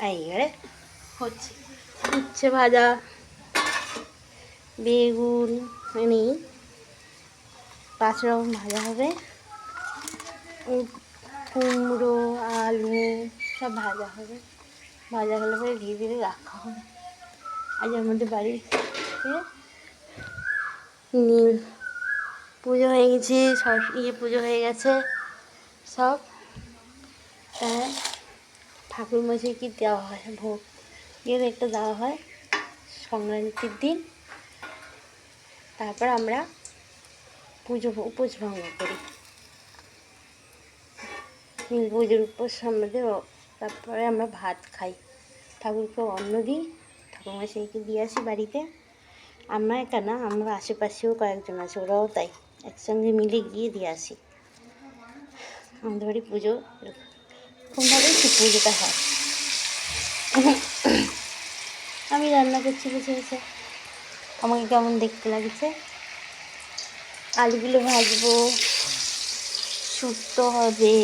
এইবারে হচ্ছে উচ্ছে ভাজা, বেগুন মানে 5 রকম ভাজা হবে, কুমড়ো, আলু সব ভাজা হবে। ভাজা হলে পরে ধীরে ধীরে রাখা হবে। আজ আমাদের বাড়িতে নীল পুজো হয়ে গেছে, পুজো হয়ে গেছে সব। তাই ঠাকুরমশাইকে দেওয়া হয় ভোগ, গিয়ে একটা দেওয়া হয় সংক্রান্তির দিন। তারপর আমরা উপোস ভঙ্গ করি, নীল পুজোর উপোস আমাদের। তারপরে আমরা ভাত খাই, ঠাকুরকে অন্ন দিই, ঠাকুরমশাইকে দিয়ে আসি বাড়িতে। আমরা একা না, আমরা আশেপাশেও কয়েকজন আছে, ওরাও তাই, একসঙ্গে মিলে গিয়ে দিয়ে আসি। আমাদের বাড়ি পুজো এরকমভাবেই ঠিক পুজোটা হয়। আমি রান্না করছি বসে বসে, আমাকে কেমন দেখতে লাগছে। আলুগুলো ভাজবো, শুক্তো হবে,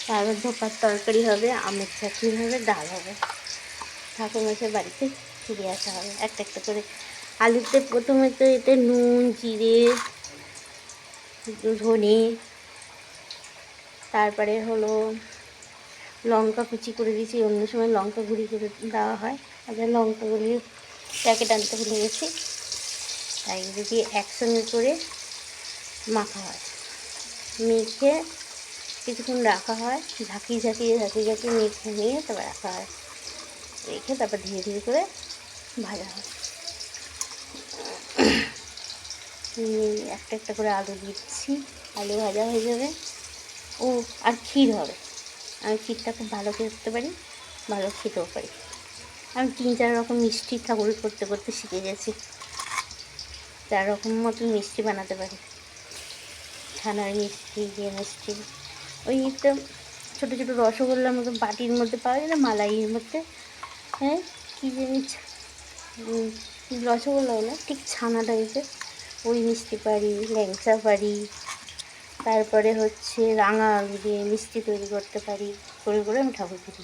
তারপর ধোকার তরকারি হবে, আমের চাটনি হবে, ডাল হবে। ঠাকুরমশাই বাড়িতে ফিরে আসা হবে একটা একটা করে। আলুতে প্রথমে তো এতে নুন, জিরে, ধনে, তারপরে হলো লঙ্কা কুচি করে দিয়েছি। অন্য সময় লঙ্কা গুঁড়ি করে দেওয়া হয়, আবার লঙ্কা গুঁড়ির প্যাকেট আনতে ভুলে গেছি, তাই যদি একসঙ্গে করে মাখা হয়, মেখে কিছুক্ষণ রাখা হয়, ঝাঁকিয়ে মেখে নিয়ে তারপর রাখা হয়, রেখে তারপর ধীরে ধীরে করে ভাজা হয়। একটা একটা করে আলু দিচ্ছি, আলু ভাজা হয়ে যাবে। ও আর ক্ষীর হবে। আমি ক্ষীরটা খুব ভালো করতে পারি, ভালো খেতেও পারি। আমি 3-4 রকম মিষ্টি ঠাকুর করতে করতে শিখে গেছি। 4 রকম মতন মিষ্টি বানাতে পারি। ছানার মিষ্টি, ঘি মিষ্টি, ওই একটা ছোটো ছোটো রসগোল্লার মতো বাটির মধ্যে পাওয়া যায় না, মালাইয়ের মধ্যে, হ্যাঁ কী জিনিস, রসগোল্লাও না, ঠিক ছানা টাইপের, ওই মিষ্টি পারি, ল্যাংচা পারি। তারপরে হচ্ছে রাঙা আলু দিয়ে মিষ্টি তৈরি করতে পারি, করে আমি ঠাকুর পুজো